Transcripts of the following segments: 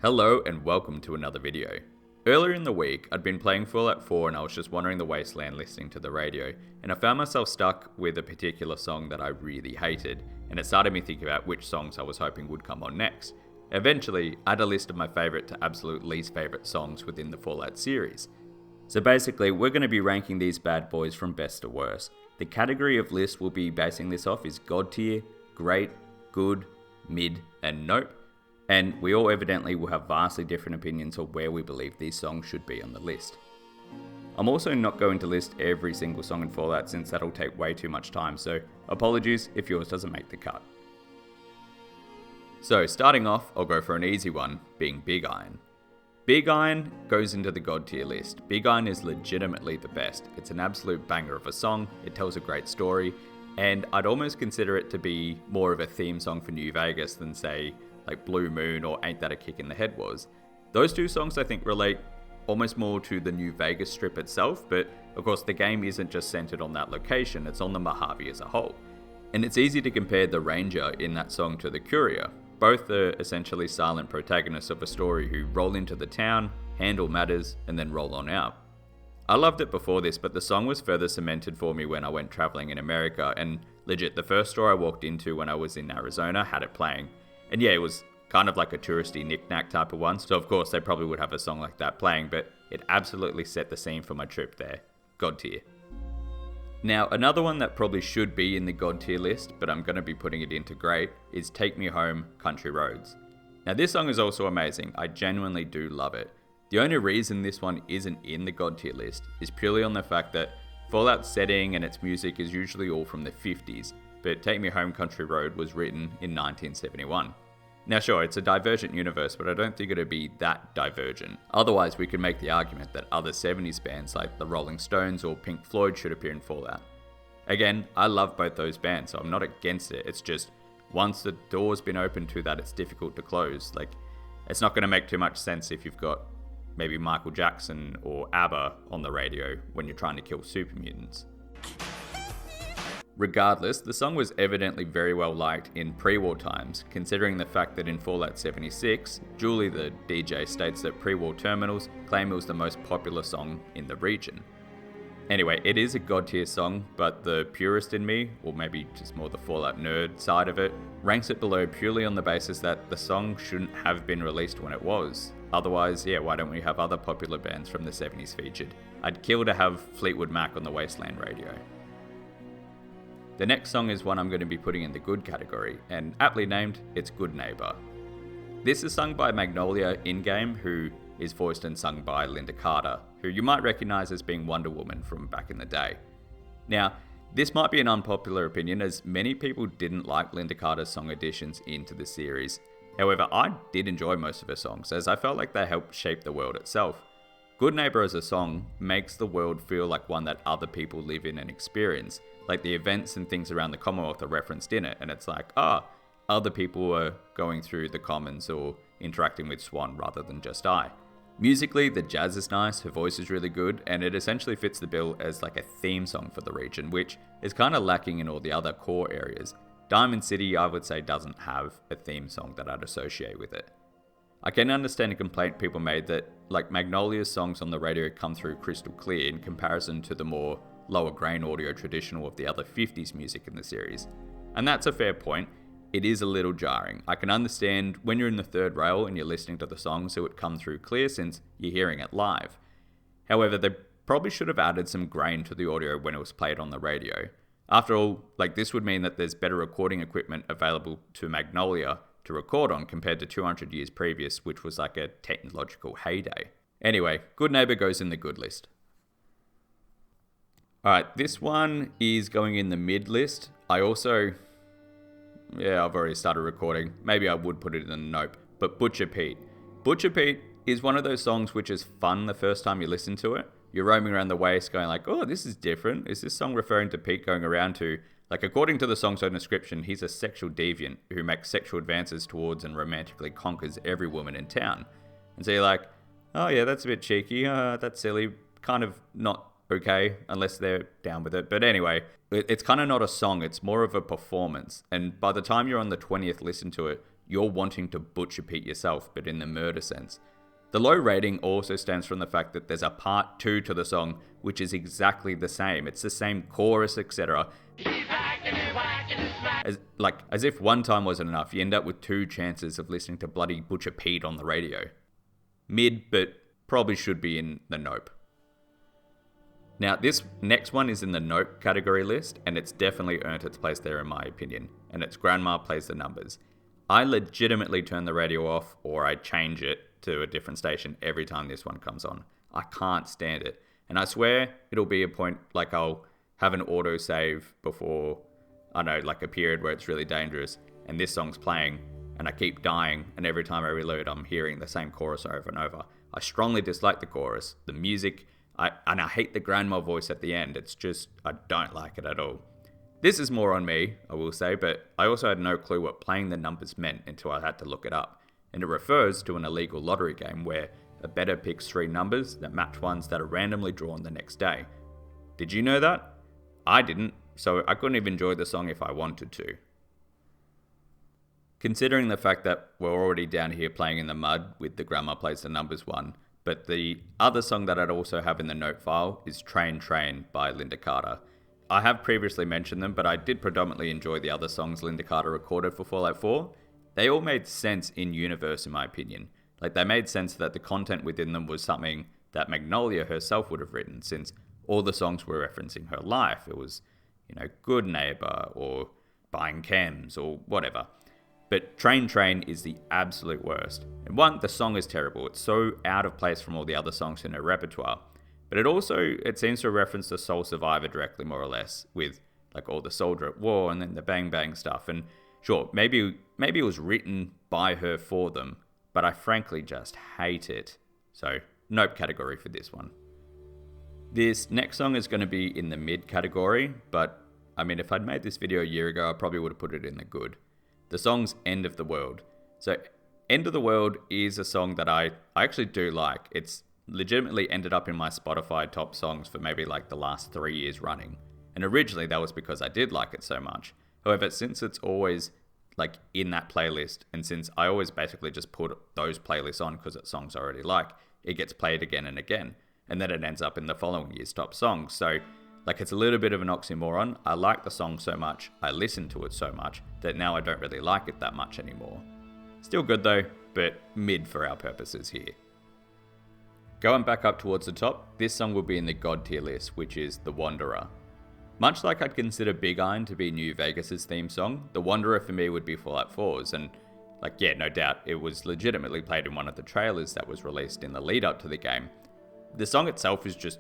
Hello and welcome to another video. Earlier in the week, I'd been playing Fallout 4 and I was just wandering the wasteland listening to the radio, and I found myself stuck with a particular song that I really hated, and it started me thinking about which songs I was hoping would come on next. Eventually, I had a list of my favourite to absolute least favourite songs within the Fallout series. So basically, we're going to be ranking these bad boys from best to worst. The category of list we'll be basing this off is God tier, great, good, mid, and nope. And we all evidently will have vastly different opinions of where we believe these songs should be on the list. I'm also not going to list every single song in Fallout since that'll take way too much time, so apologies if yours doesn't make the cut. So starting off, I'll go for an easy one, being Big Iron. Big Iron goes into the God tier list. Big Iron is legitimately the best. It's an absolute banger of a song, it tells a great story, and I'd almost consider it to be more of a theme song for New Vegas than say like Blue Moon or Ain't That a Kick in the Head was. Those two songs I think relate almost more to the New Vegas strip itself, but of course the game isn't just centered on that location, it's on the Mojave as a whole. And it's easy to compare the Ranger in that song to the Courier. Both are essentially silent protagonists of a story who roll into the town, handle matters, and then roll on out. I loved it before this, but the song was further cemented for me when I went traveling in America, and legit, the first store I walked into when I was in Arizona had it playing. And yeah, it was kind of like a touristy knick-knack type of one, so of course they probably would have a song like that playing, but it absolutely set the scene for my trip there. God tier. Now, another one that probably should be in the God tier list, but I'm going to be putting it into great, is Take Me Home, Country Roads. Now this song is also amazing, I genuinely do love it. The only reason this one isn't in the God tier list is purely on the fact that Fallout's setting and its music is usually all from the 50s, but Take Me Home Country Road was written in 1971. Now sure, it's a divergent universe, but I don't think it'd be that divergent. Otherwise, we could make the argument that other 70s bands like the Rolling Stones or Pink Floyd should appear in Fallout. Again, I love both those bands, so I'm not against it, it's just once the door's been opened to that, it's difficult to close. Like, it's not going to make too much sense if you've got maybe Michael Jackson or ABBA on the radio when you're trying to kill super mutants. Regardless, the song was evidently very well liked in pre-war times, considering the fact that in Fallout 76, Julie the DJ states that pre-war terminals claim it was the most popular song in the region. Anyway, it is a God tier song, but the purist in me, or maybe just more the Fallout nerd side of it, ranks it below purely on the basis that the song shouldn't have been released when it was. Otherwise, yeah, why don't we have other popular bands from the 70s featured? I'd kill to have Fleetwood Mac on the Wasteland radio. The next song is one I'm going to be putting in the good category, and aptly named, it's Goodneighbour. This is sung by Magnolia in-game, who is voiced and sung by Linda Carter, who you might recognise as being Wonder Woman from back in the day. Now, this might be an unpopular opinion, as many people didn't like Linda Carter's song additions into the series. However, I did enjoy most of her songs, as I felt like they helped shape the world itself. Goodneighbour as a song makes the world feel like one that other people live in and experience. Like the events and things around the Commonwealth are referenced in it, and it's like, other people are going through the Commons or interacting with Swan rather than just I. Musically, the jazz is nice, her voice is really good, and it essentially fits the bill as like a theme song for the region, which is kind of lacking in all the other core areas. Diamond City, I would say, doesn't have a theme song that I'd associate with it. I can understand a complaint people made that, like, Magnolia's songs on the radio come through crystal clear in comparison to the more lower grain audio traditional of the other 50s music in the series. And that's a fair point. It is a little jarring. I can understand when you're in the third rail and you're listening to the songs, it would come through clear since you're hearing it live. However, they probably should have added some grain to the audio when it was played on the radio. After all, like, this would mean that there's better recording equipment available to Magnolia to record on compared to 200 years previous, which was like a technological heyday. Anyway, Goodneighbour goes in the good list. Alright, this one is going in the mid list. I've already started recording. Maybe I would put it in the nope. But Butcher Pete. Butcher Pete is one of those songs which is fun the first time you listen to it. You're roaming around the waste going like, oh, this is different. Is this song referring to Pete going around to, like, according to the song's own description, he's a sexual deviant who makes sexual advances towards and romantically conquers every woman in town. And so you're like, oh yeah, that's a bit cheeky. That's silly. Kind of not okay, unless they're down with it. But anyway, it's kind of not a song, it's more of a performance. And by the time you're on the 20th listen to it, you're wanting to butcher Pete yourself, but in the murder sense. The low rating also stems from the fact that there's a part 2 to the song, which is exactly the same. It's the same chorus, etc. As if one time wasn't enough, you end up with 2 chances of listening to bloody Butcher Pete on the radio. Mid, but probably should be in the nope. Now, this next one is in the nope category list, and it's definitely earned its place there in my opinion, and it's Grandma Plays the Numbers. I legitimately turn the radio off, or I change it to a different station every time this one comes on. I can't stand it. And I swear it'll be a point, like I'll have an autosave before, I know, like a period where it's really dangerous, and this song's playing, and I keep dying, and every time I reload I'm hearing the same chorus over and over. I strongly dislike the chorus, the music, and I hate the grandma voice at the end. It's just, I don't like it at all. This is more on me, I will say, but I also had no clue what playing the numbers meant until I had to look it up. And it refers to an illegal lottery game where a bettor picks 3 numbers that match ones that are randomly drawn the next day. Did you know that? I didn't, so I couldn't even enjoy the song if I wanted to. Considering the fact that we're already down here playing in the mud with the Grandma Plays the Numbers one, but the other song that I'd also have in the note file is Train Train by Linda Carter. I have previously mentioned them, but I did predominantly enjoy the other songs Linda Carter recorded for Fallout 4. They all made sense in universe, in my opinion. Like, they made sense that the content within them was something that Magnolia herself would have written, since all the songs were referencing her life. It was, Goodneighbour or Buying Chems or whatever. But Train Train is the absolute worst. And one, the song is terrible. It's so out of place from all the other songs in her repertoire. But it seems to reference the Soul Survivor directly, more or less, with like all the Soldier at War and then the Bang Bang stuff. And sure, maybe it was written by her for them, but I frankly just hate it. So, nope category for this one. This next song is going to be in the mid category, but I mean, if I'd made this video a year ago, I probably would have put it in the good. The song's End of the World. So, End of the World is a song that I actually do like. It's legitimately ended up in my Spotify top songs for maybe like the last 3 years running. And originally that was because I did like it so much. However, since it's always like in that playlist, and since I always basically just put those playlists on because it's songs I already like, it gets played again and again. And then it ends up in the following year's top songs. So like, it's a little bit of an oxymoron. I like the song so much, I listen to it so much, that now I don't really like it that much anymore. Still good though, but mid for our purposes here. Going back up towards the top, this song will be in the God tier list, which is The Wanderer. Much like I'd consider Big Iron to be New Vegas' theme song, The Wanderer for me would be Fallout 4's, and no doubt, it was legitimately played in one of the trailers that was released in the lead up to the game. The song itself is just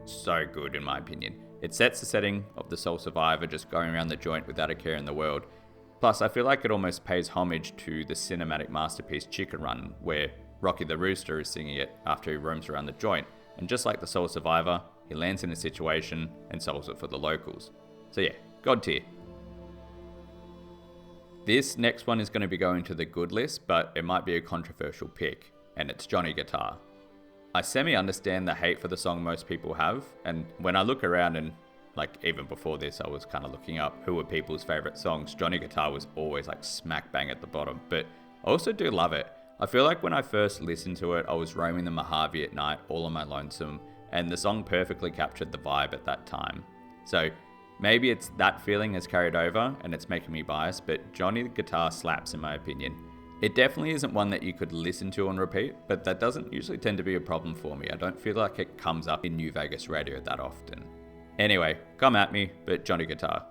so good in my opinion. It sets the setting of the Soul Survivor just going around the joint without a care in the world. Plus, I feel like it almost pays homage to the cinematic masterpiece Chicken Run, where Rocky the Rooster is singing it after he roams around the joint, and just like the Soul Survivor, he lands in a situation and solves it for the locals. So yeah, God tier. This next one is going to be going to the good list, but it might be a controversial pick, and it's Johnny Guitar. I semi-understand the hate for the song most people have, and when I look around and even before this I was kind of looking up who were people's favourite songs, Johnny Guitar was always smack bang at the bottom, but I also do love it. I feel like when I first listened to it, I was roaming the Mojave at night, all on my lonesome, and the song perfectly captured the vibe at that time. So maybe it's that feeling has carried over and it's making me biased, but Johnny Guitar slaps in my opinion. It definitely isn't one that you could listen to on repeat, but that doesn't usually tend to be a problem for me. I don't feel like it comes up in New Vegas radio that often. Anyway, come at me, but Johnny Guitar.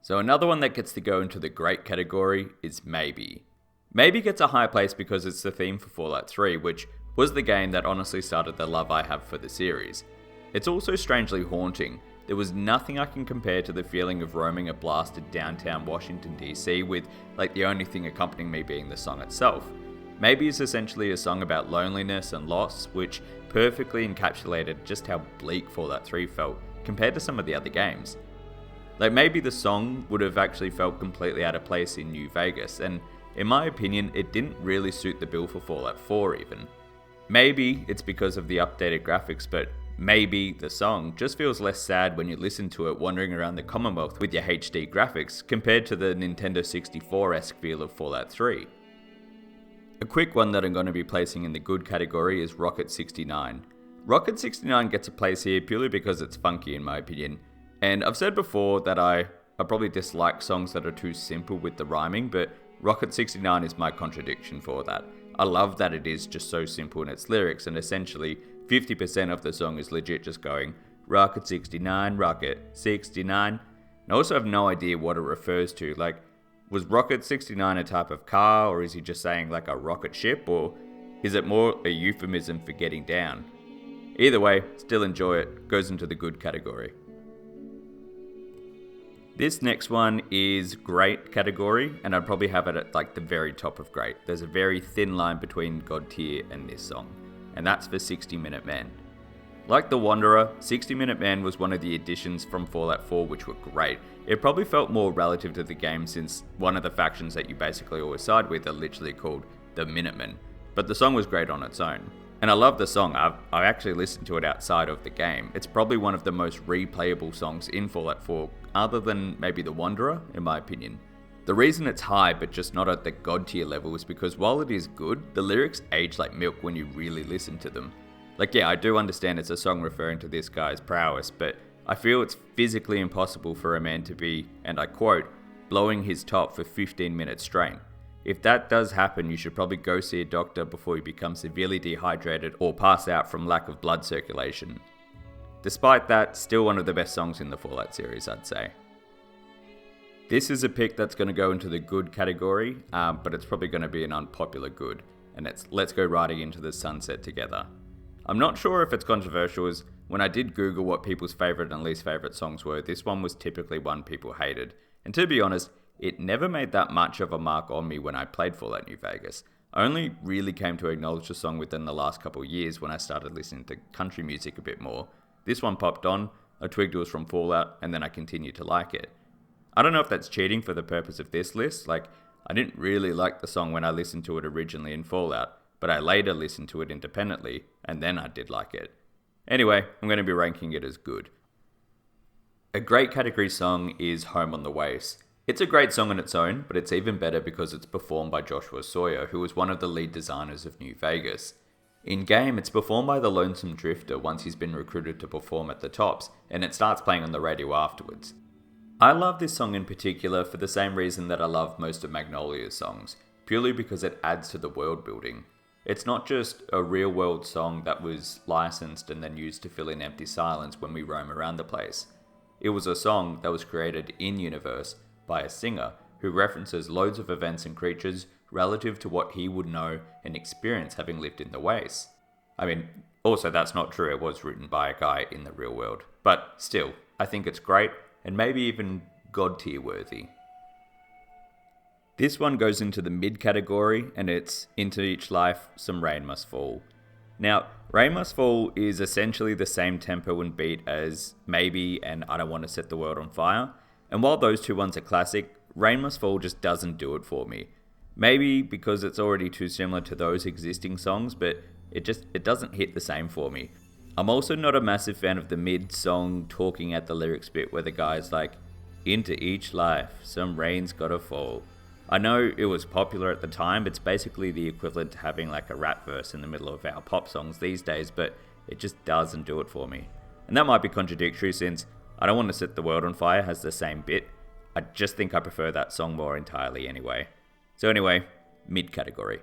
So another one that gets to go into the great category is Maybe. Maybe gets a high place because it's the theme for Fallout 3, which was the game that honestly started the love I have for the series. It's also strangely haunting. There was nothing I can compare to the feeling of roaming a blasted downtown Washington DC with the only thing accompanying me being the song itself. Maybe is essentially a song about loneliness and loss, which perfectly encapsulated just how bleak Fallout 3 felt compared to some of the other games. Maybe the song would have actually felt completely out of place in New Vegas, and in my opinion, it didn't really suit the bill for Fallout 4 even. Maybe it's because of the updated graphics, but Maybe the song just feels less sad when you listen to it wandering around the Commonwealth with your HD graphics compared to the Nintendo 64-esque feel of Fallout 3. A quick one that I'm going to be placing in the good category is Rocket 69. Rocket 69 gets a place here purely because it's funky in my opinion, and I've said before that I probably dislike songs that are too simple with the rhyming, but Rocket 69 is my contradiction for that. I love that it is just so simple in its lyrics, and essentially 50% of the song is legit just going, Rocket 69, Rocket 69. And I also have no idea what it refers to. Like, was Rocket 69 a type of car, or is he just saying like a rocket ship, or is it more a euphemism for getting down? Either way, still enjoy it, goes into the good category. This next one is great category, and I'd probably have it at like the very top of great. There's a very thin line between God tier and this song, and that's for 60 Minute Man. Like The Wanderer, 60 Minute Man was one of the additions from Fallout 4 which were great. It probably felt more relative to the game since one of the factions that you basically always side with are literally called the Minutemen, but the song was great on its own. And I love the song. I actually listened to it outside of the game. It's probably one of the most replayable songs in Fallout 4, other than maybe The Wanderer, in my opinion. The reason it's high, but just not at the god tier level, is because while it is good, the lyrics age like milk when you really listen to them. Like, yeah, I do understand it's a song referring to this guy's prowess, but I feel it's physically impossible for a man to be, and I quote, blowing his top for 15 minutes straight. If that does happen, you should probably go see a doctor before you become severely dehydrated or pass out from lack of blood circulation. Despite that, still one of the best songs in the Fallout series, I'd say. This is a pick that's going to go into the good category, but it's probably going to be an unpopular good, and it's Let's Go Riding Into the Sunset Together. I'm not sure if it's controversial, as when I did Google what people's favourite and least favourite songs were, this one was typically one people hated, and to be honest, it never made that much of a mark on me when I played Fallout New Vegas. I only really came to acknowledge the song within the last couple of years when I started listening to country music a bit more. This one popped on, I twigged it was from Fallout, and then I continued to like it. I don't know if that's cheating for the purpose of this list, like, I didn't really like the song when I listened to it originally in Fallout, but I later listened to it independently, and then I did like it. Anyway, I'm going to be ranking it as good. A great category song is Home on the Waste. It's a great song on its own, but it's even better because it's performed by Joshua Sawyer, who was one of the lead designers of New Vegas. In-game, it's performed by the Lonesome Drifter once he's been recruited to perform at the Tops, and it starts playing on the radio afterwards. I love this song in particular for the same reason that I love most of Magnolia's songs, purely because it adds to the world building. It's not just a real-world song that was licensed and then used to fill in empty silence when we roam around the place. It was a song that was created in-universe by a singer who references loads of events and creatures relative to what he would know and experience having lived in the wastes. I mean, also that's not true, it was written by a guy in the real world. But still, I think it's great, and maybe even god tier worthy. This one goes into the mid category, and it's Into Each Life, Some Rain Must Fall. Now, Rain Must Fall is essentially the same tempo and beat as Maybe and I Don't Want to Set the World on Fire, and while those two ones are classic, Rain Must Fall just doesn't do it for me. Maybe because it's already too similar to those existing songs, but it doesn't hit the same for me. I'm also not a massive fan of the mid-song talking at the lyrics bit where the guy's like, into each life, some rain's gotta fall. I know it was popular at the time, it's basically the equivalent to having like a rap verse in the middle of our pop songs these days, but it just doesn't do it for me. And that might be contradictory since I Don't Want to Set the World on Fire has the same bit. I just think I prefer that song more entirely anyway. So anyway, mid category.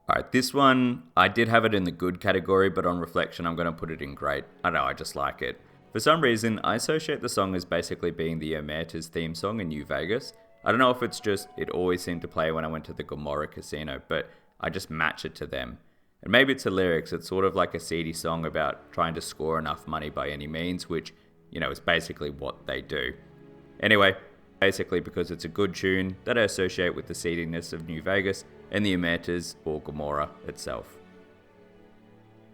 Alright, this one, I did have it in the good category, but on reflection I'm going to put it in great. I don't know, I just like it. For some reason, I associate the song as basically being the Omerta's theme song in New Vegas. I don't know if it's just, it always seemed to play when I went to the Gomorrah Casino, but I just match it to them. And maybe it's the lyrics, it's sort of like a seedy song about trying to score enough money by any means, which, you know, is basically what they do. Anyway, basically because it's a good tune that I associate with the seediness of New Vegas and the Omertas or Gomorrah itself.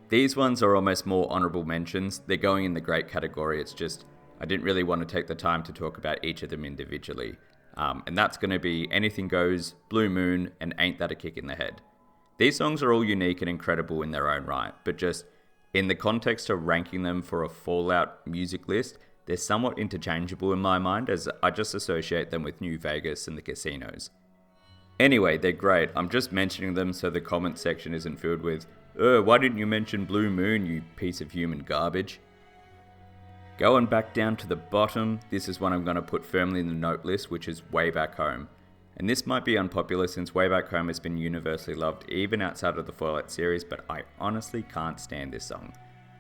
These ones are almost more honourable mentions. They're going in the great category, it's just, I didn't really want to take the time to talk about each of them individually. And that's going to be Anything Goes, Blue Moon, and Ain't That a Kick in the Head. These songs are all unique and incredible in their own right, but just In the context of ranking them for a Fallout music list, they're somewhat interchangeable in my mind, as I just associate them with New Vegas and the casinos. Anyway, they're great. I'm just mentioning them so the comment section isn't filled with, why didn't you mention Blue Moon, you piece of human garbage? Going back down to the bottom, this is one I'm going to put firmly in the note list, which is Way Back Home. And this might be unpopular since Way Back Home has been universally loved even outside of the Fallout series, but I honestly can't stand this song.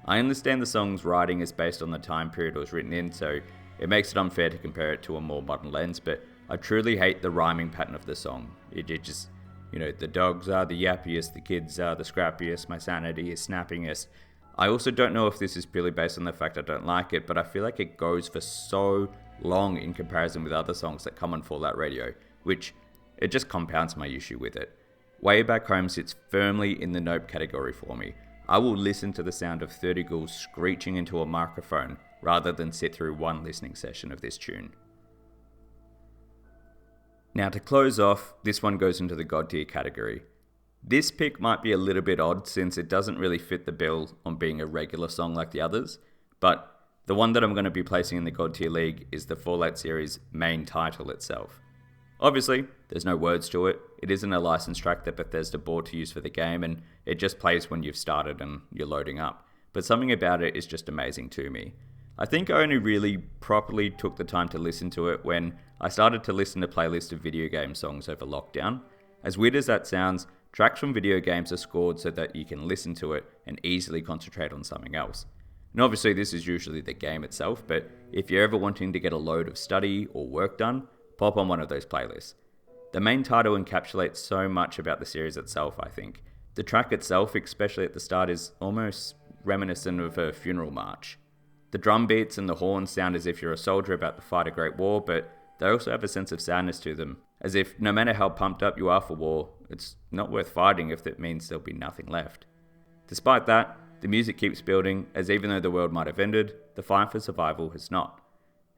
I understand the song's writing is based on the time period it was written in, so it makes it unfair to compare it to a more modern lens, but I truly hate the rhyming pattern of the song. It just, the dogs are the yappiest, the kids are the scrappiest, my sanity is snappingest. I also don't know if this is purely based on the fact I don't like it, but I feel like it goes for so long in comparison with other songs that come on Fallout Radio, which it just compounds my issue with it. Way Back Home sits firmly in the nope category for me. I will listen to the sound of 30 ghouls screeching into a microphone rather than sit through one listening session of this tune. Now to close off, this one goes into the God tier category. This pick might be a little bit odd since it doesn't really fit the bill on being a regular song like the others, but the one that I'm going to be placing in the God tier league is the Fallout series main title itself. Obviously, there's no words to it. It isn't a licensed track that Bethesda bought to use for the game, and it just plays when you've started and you're loading up. But something about it is just amazing to me. I think I only really properly took the time to listen to it when I started to listen to playlists of video game songs over lockdown. As weird as that sounds, tracks from video games are scored so that you can listen to it and easily concentrate on something else. And obviously this is usually the game itself, but if you're ever wanting to get a load of study or work done, pop on one of those playlists. The main title encapsulates so much about the series itself, I think. The track itself, especially at the start, is almost reminiscent of a funeral march. The drum beats and the horns sound as if you're a soldier about to fight a great war, but they also have a sense of sadness to them, as if no matter how pumped up you are for war, it's not worth fighting if that means there'll be nothing left. Despite that, the music keeps building, as even though the world might have ended, the fight for survival has not.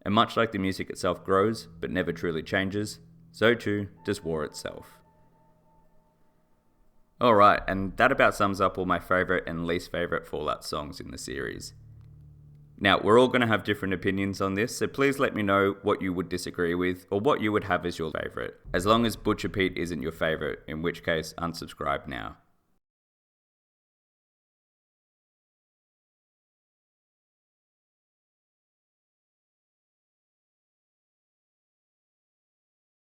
And much like the music itself grows, but never truly changes, so too does war itself. Alright, and that about sums up all my favourite and least favourite Fallout songs in the series. Now, we're all going to have different opinions on this, so please let me know what you would disagree with, or what you would have as your favourite. As long as Butcher Pete isn't your favourite, in which case unsubscribe now.